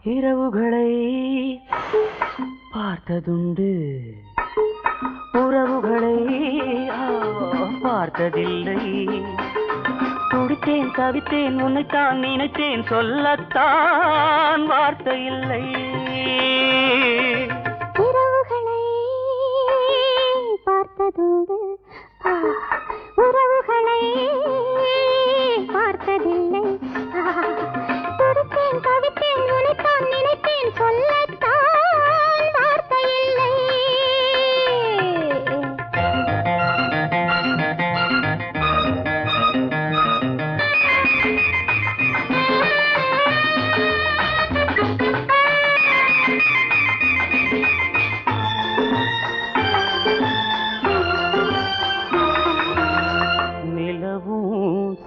இரவுகளை பார்த்ததுண்டு, உறவுகளை பார்த்ததில்லை. துடித்தேன் தவித்தேன் உன்னைத்தான் நினைத்தேன், சொல்லத்தான் வார்த்தை இல்லை. இரவுகளை பார்த்ததுண்டு, உறவுகளை பார்த்ததில்லை. துடித்தேன் தவித்தேன் உன்னைத்தான் நினைத்தேன், சொல்லத்தான் வார்த்தை இல்லை.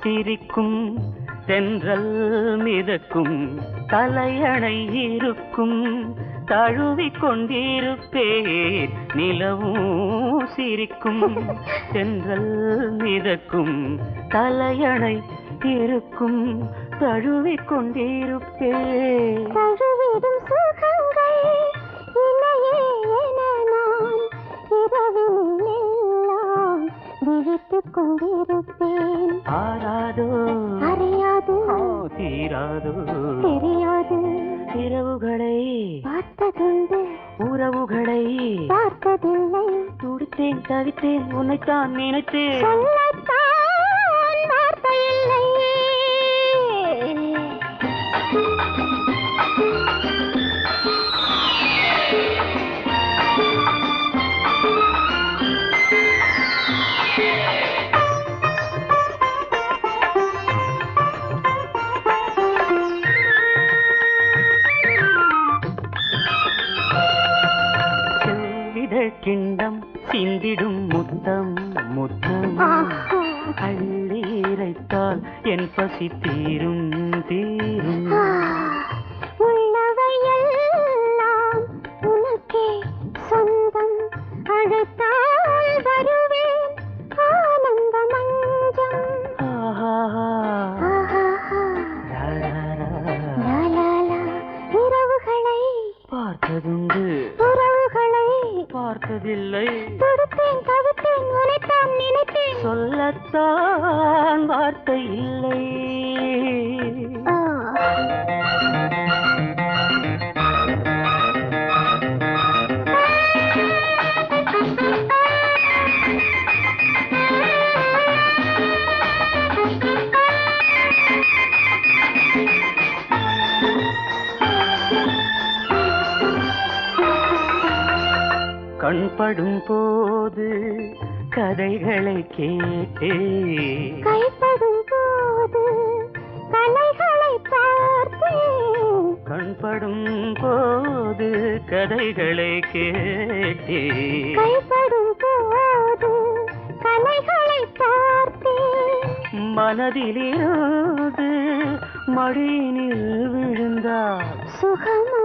சிரிக்கும் தென்றல் மிதக்கும், தலையணை இருக்கும், தழுவிக் கொண்டிருப்பேன். நிலவும் சிரிக்கும் தென்றல் மிதக்கும், தலையணை இருக்கும், தழுவிக் கொண்டிருப்பேன். தழுவிடும் சுகங்கள் இணையே என நான் இரவிலெல்லாம் விழித்துக் கொண்டிருப்பேன். ஆராதோ அறியாது, தீராதோ தெரியாது. இரவுகளை பார்த்ததுண்டு, உறவுகளை பார்த்ததில்லை. துடித்தேன் தவித்தேன் உன்னைத்தான் நினைத்தேன், சொல்லத்தான் வார்த்தை இல்லை. கிண்டம் சிந்திடும் முத்தம் முத்தம், அள்ளி இறைத்தால் என் பசி தீரும் தீரும். உள்ளவையெல்லாம் உனக்கே சொந்தம், அழைத்தால் வருவேன் ஆனந்த மஞ்சம். இரவுகளை பார்த்ததுண்டு, உறவுகளை பார்த்ததில்லை. துடித்தேன் தவித்தேன் உன்னைத்தான் நினைத்தேன், சொல்லத்தான் வார்த்தை இல்லை. கண்படும் போது கதைகளை கேட்டே, கைப்படும் போது கலைகளை பார்த்தேன். கண்படும் போது கதைகளை கேட்டே, கைப்படும் போது கலைகளை பார்த்தேன். மனதிலிருந்து மடியினில் விழுந்தார் சுகமோ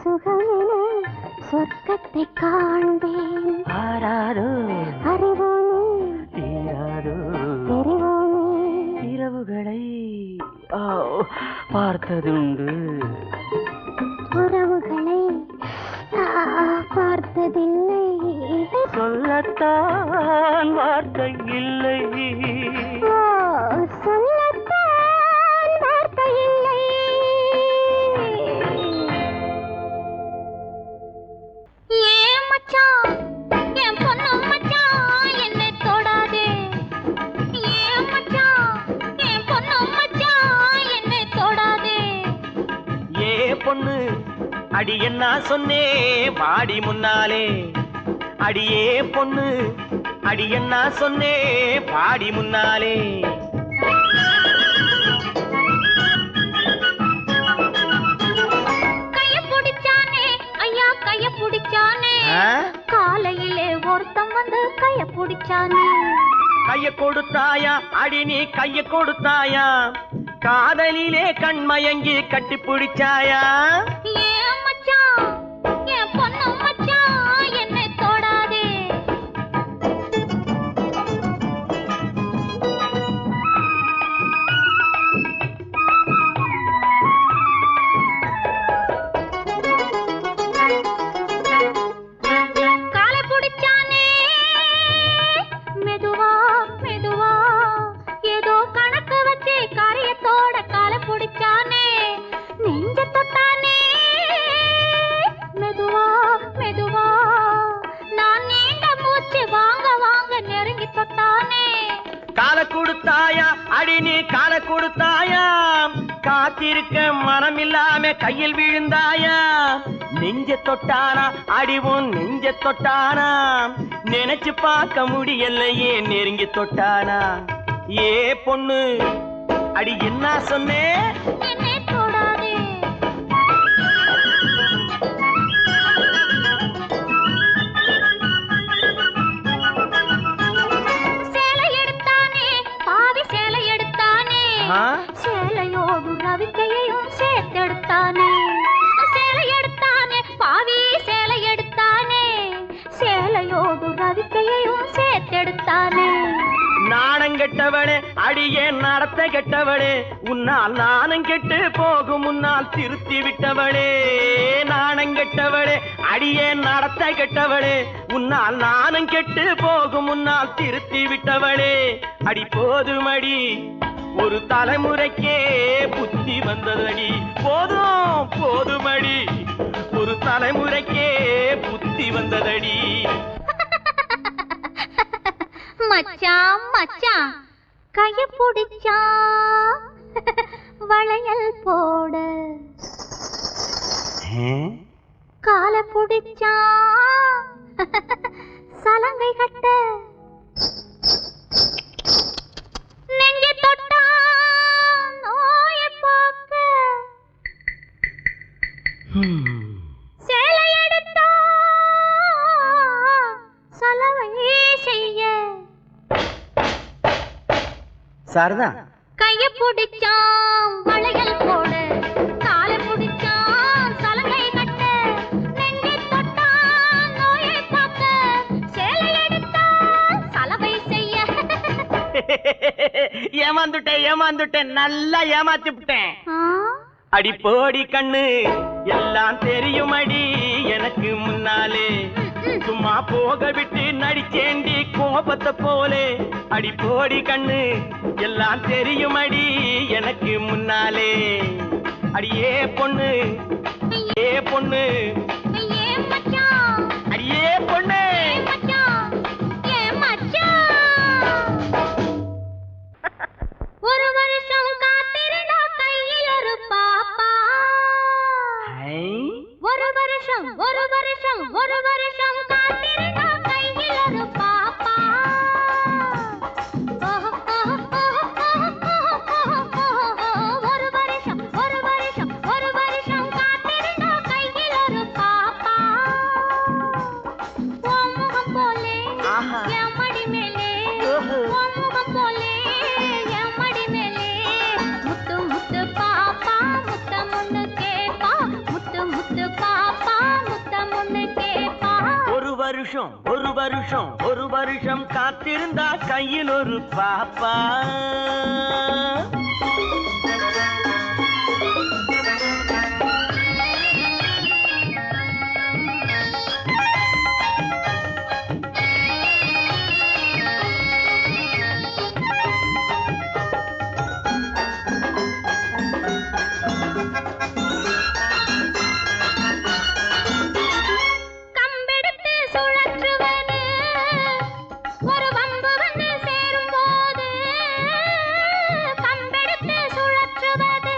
சுகமென சொர்க்கத்தை காண்பேன். ஆராரோ அறிவோமே தீராரோ தெரிவோமே. இரவுகளை பார்த்ததுண்டு, உறவுகளை பார்த்ததில்லை. சொல்லத்தான் வார்த்தை இல்லை. சொல்லத்தான் வார்த்தை இல்லை. ஏன் மச்சான், என் பொண்ணு மச்சான் என்னை தொடாதே. ஏன் மச்சான், என் பொண்ணு மச்சான் என்னை தொடாதே. ஏ பொண்ணு அடி என்ன சொன்னே வாடி முன்னாலே, அடியே பொண்ணு அடி என்ன சொன்னே பாடி முன்னாலே. கைய பிடிச்சானே ஐயா, கைய பிடிச்சானே. காலையிலே ஒருத்தம் வந்து கைய பிடிச்சானே. கைய கொடுத்தாயா அடி நீ கைய கொடுத்தாயா, காதலிலே கண்மயங்கி கட்டி பிடிச்சாயா. ஏன் மச்சான், என் பொண்ணு மச்சான் என்னை தொடாதே. கொடுத்தாயா காத்திருக்க மனமில்லாம கையில் விழுந்தாயா நெஞ்ச தொட்டானா அடிவும் நெஞ்ச தொட்டானா நினைச்சு பார்க்க முடியலையே நெருங்கி தொட்டானா ஏ பொண்ணு அடி என்ன சொன்னே என்னை தொடாதே சேலை எடுத்தானே பாவி சேலை எடுத்தானே சேலையோடு ரவிக்கையையும் சேர்த்தெடுத்தானே சேலை எடுத்தானே பாவி சேலை எடுத்தானே சேலையோடு ரவிக்கையையும் சேர்த்தெடுத்தானே நாணம் கெட்டவளே அடியே நடத்த கெட்டவளே உன்னால் நாணம் கெட்டு போகும் முன்னால் திருத்தி விட்டவளே நாணம் கெட்டவளே அடியே நடத்த கெட்டவளே உன்னால் நாணம் கெட்டு போகும் முன்னால் திருத்தி விட்டவளே அடி போதுமடி ஒரு தலைமுறைக்கே புத்தி வந்ததடி போதும் போதுமடி ஒரு தலைமுறைக்கே புத்தி வந்ததடி மச்சான் மச்சான் கைய பிடிச்சா வளையல் போட கால பிடிச்சா சலங்கை கட்ட நெஞ்ச தொட்டா நோய போக்க சேலை எடுத்தா சலவை செய்ய சாரதா கைய பிடிச்சான் வளையல் போட கால பிடிச்சான் சலங்கை கட்ட நெஞ்சை தொட்டான் நோயை பார்க்க சேலை எடுத்தான் சலவை செய்ய ஏமாந்துட்டேன் நல்லா ஏமாத்தி விட்டேன் அடி போடி கண்ணு எல்லாம் தெரியும் அடி எனக்கு முன்னாலே சும்மா போக விட்டு நடிச்சேண்டி கோபத்தை போலே அடி போடி கண்ணு எல்லாம் தெரியும் அடி எனக்கு முன்னாலே அடியே பொண்ணு ஏ பொண்ணு ஏ மச்சான் அடியே பொண்ணு ஏ மச்சான் ஏ மச்சான் ஒரு வருஷம் காத்திருந்தா கையில் ஒரு பாப்பா ஒரு வருஷம் காத்திருந்தா கையில் ஒரு பாப்பா ஒரு வருஷம் காத்திருந்தா கையில் ஒரு பாப்பா உன் முகம் போலே என் மடி மேலே உன் முகம் போலே என் மடி மேலே முத்து முத்து பாப்பா முத்தம் ஒண்ணு கேப்பா முத்து முத்து பாப்பா முத்தம் ஒண்ணு கேப்பா ஒரு வருஷம் காத்திருந்தா கையில் ஒரு பாப்பா கம்பெடுத்து சுழற்றுவது ஒரு வம்பு வந்து சேரும்போது கம்பெடுத்து சுழற்றுவது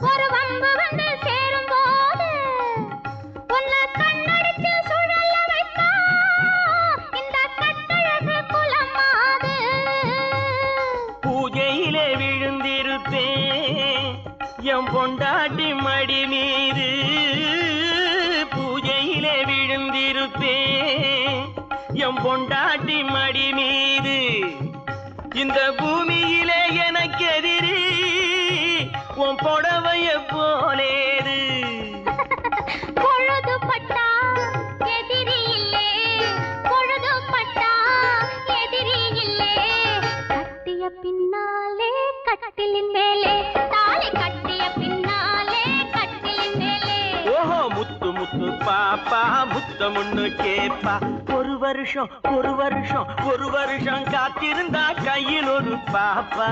ஒரு வம்பு வந்து சேரும்போது உன்னை கண்ணடிச்சு சுழல வைத்தா இந்த கட்டழகு குலமாது பூஜையிலே விழுந்திருப்பேன் என் பொண்டாட்டி மடி மீது பூஜையிலே விழுந்திருப்பேன் என் பொண்டாட்டி மடி மீது இந்த பூமியிலே எனக்கு எதிரி உன் புடவைய போலேது பொழுது பட்டா எதிரி இல்லே பொழுது பட்டா எதிரி இல்லே கட்டிய பின்னாலே கட்டிலின் மேலே தாலி கட்டிய பின்னாலே கட்டிலின் மேலே ஓஹோ முத்து முத்து பாப்பா முத்தமுன்னு கேப்பா ஒரு வருஷம் காத்திருந்தா கையில் ஒரு பாப்பா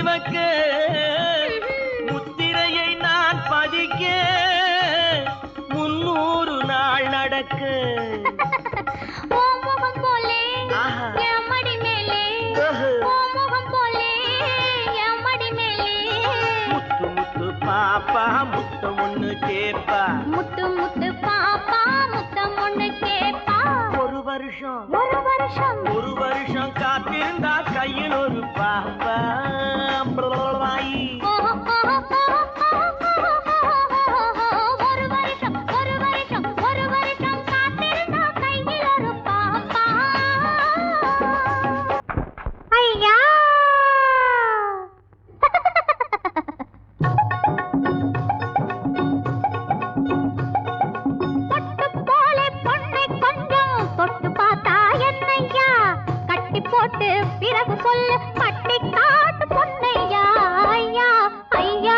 வைக்க முத்திரையை நான் பதிக்க 300 நாள் நடக்க முகம் போலே என் மடி மேலே முகம் போலே என் மடி மேலே முத்து முத்து பாப்பா முத்தம் ஒண்ணு கேப்பா முத்து முத்து பாப்பா முத்தம் ஒண்ணு கேப்பா ஒரு வருஷம் காத்திருந்தா கையில் ஒரு பாப்பா பிறகு சொல்லு பட்டி காட்டு பொன்னையா ஐயா ஐயா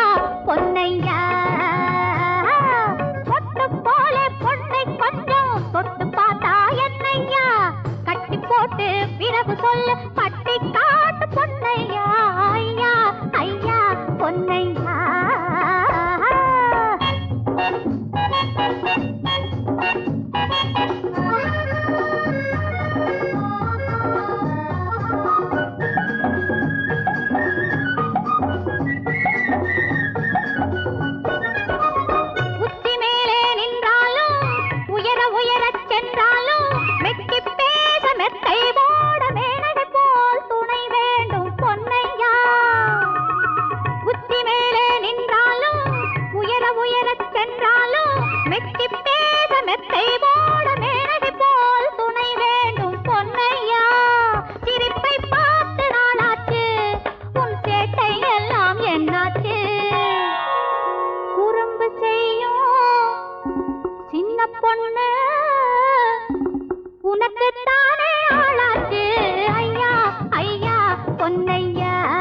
பொன்னையா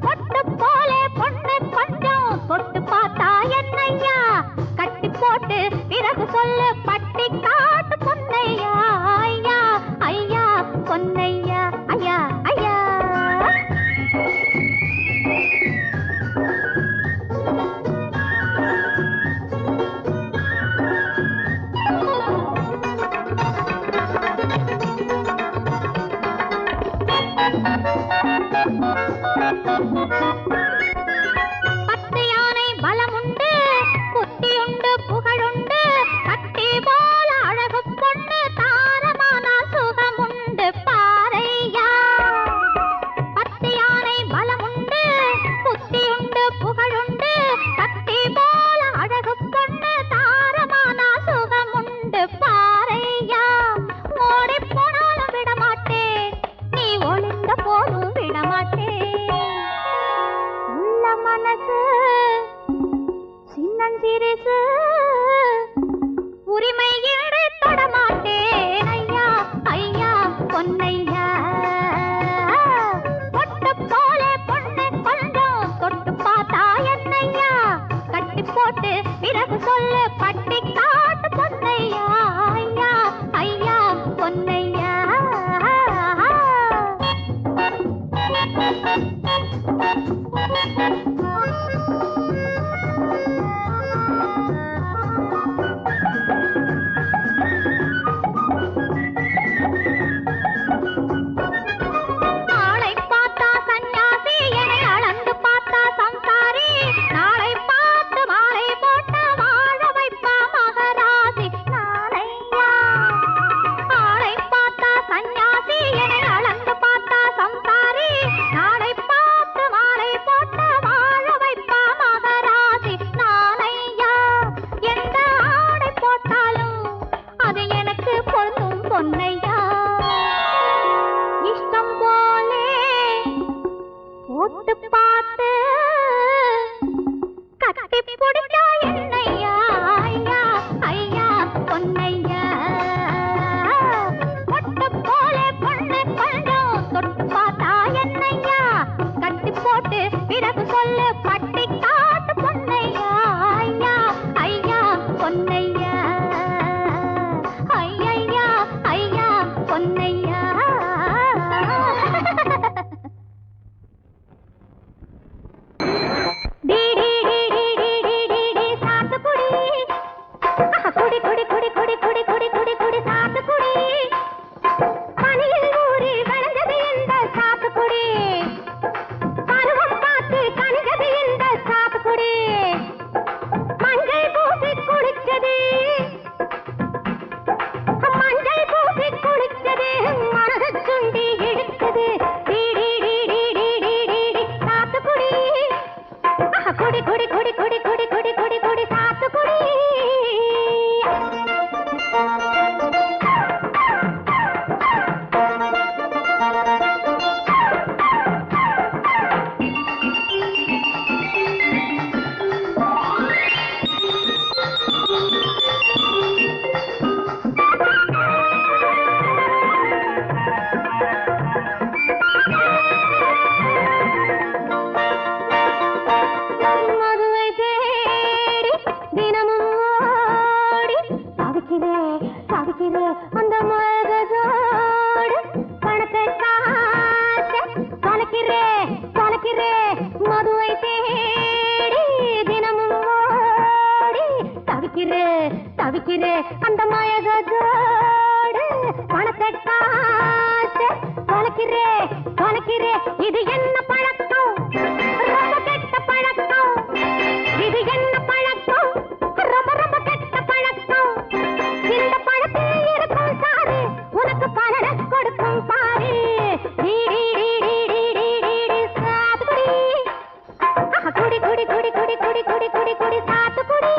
பொட்டு போல பொன்னை கொஞ்சம் தொட்டு பார்த்தா என்னையா கட்டி போட்டு பிறகு சொல்லு பட்டி காட்டு பொன்னையா ஐயா ஐயா பொன்னையா பத்து யானை பலமுண்டு புத்தியுண்டு புகழுண்டு கட்டி போல அழகு பொண்ணு தாரமான சுகமுண்டு பாரையா பத்து யானை பலமுண்டு புத்தியுண்டு புகழுண்டு கட்டி போல அழகு பொண்ணு தாரமான சுகமுண்டு பாரையா ஓடி போனாலும் விடமாட்டேன் நீ ஒளிந்த போதும் விடமாட்டேன் மனசு சின்னஞ்சிரிசு உரிமை ஈடு தொடமாட்டேன் ஐயா ஐயா பொன்னையா பொட்டு போல பொண்ணு கொஞ்சம் தொட்டு பார்த்தா என்னையா கட்டி போட்டு பிறகு சொல்லு பட்டி காட்டு பொன்னையா ஐயா ஐயா பொன்னையா தவிக்கிறே அந்த மயகோடு பணத்தை காசு தொலைக்கிறே இது என்ன பழக்கம் ரொம்ப கெட்ட பழக்கம் இது என்ன பழக்கம் ரொம்ப ரொம்ப கெட்ட பழக்கம் இந்த பழத்தில் இருக்கும் சாரு உனக்கு பலனை கொடுக்கும் பாரு குடி குடி குடி குடி குடி குடி குடி குடி சாத்து குடி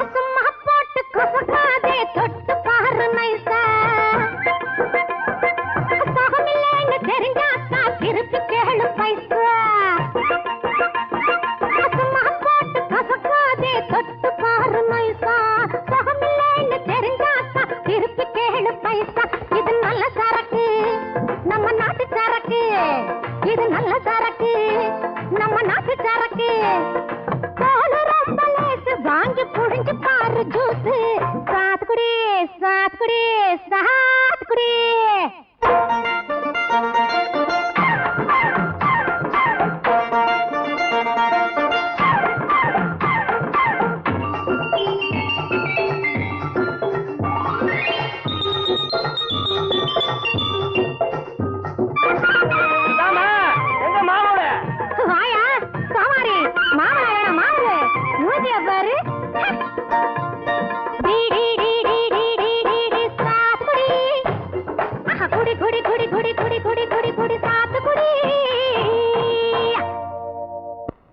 சும்மா போட்டு கசக்காதே தொட்டு பாரு நைசா சகமில்லைன்னு தெரிஞ்சாக்கா திருப்பி கேளு பைசா சும்மா போட்டு கசக்காதே தொட்டு பாரு நைசா சகமில்லைன்னு தெரிஞ்சாக்கா திருப்பி கேளு பைசா இது நல்ல சரக்கு நம்ம நாட்டு சரக்கு இது நல்ல சரக்கு நம்ம நாட்டு சரக்கு தோல் ரொம்ப லேசு வாங்கி புழிஞ்சு பாரு ஜூஸ் சாத்துக்குடி சாத்துக்குடி சாத்து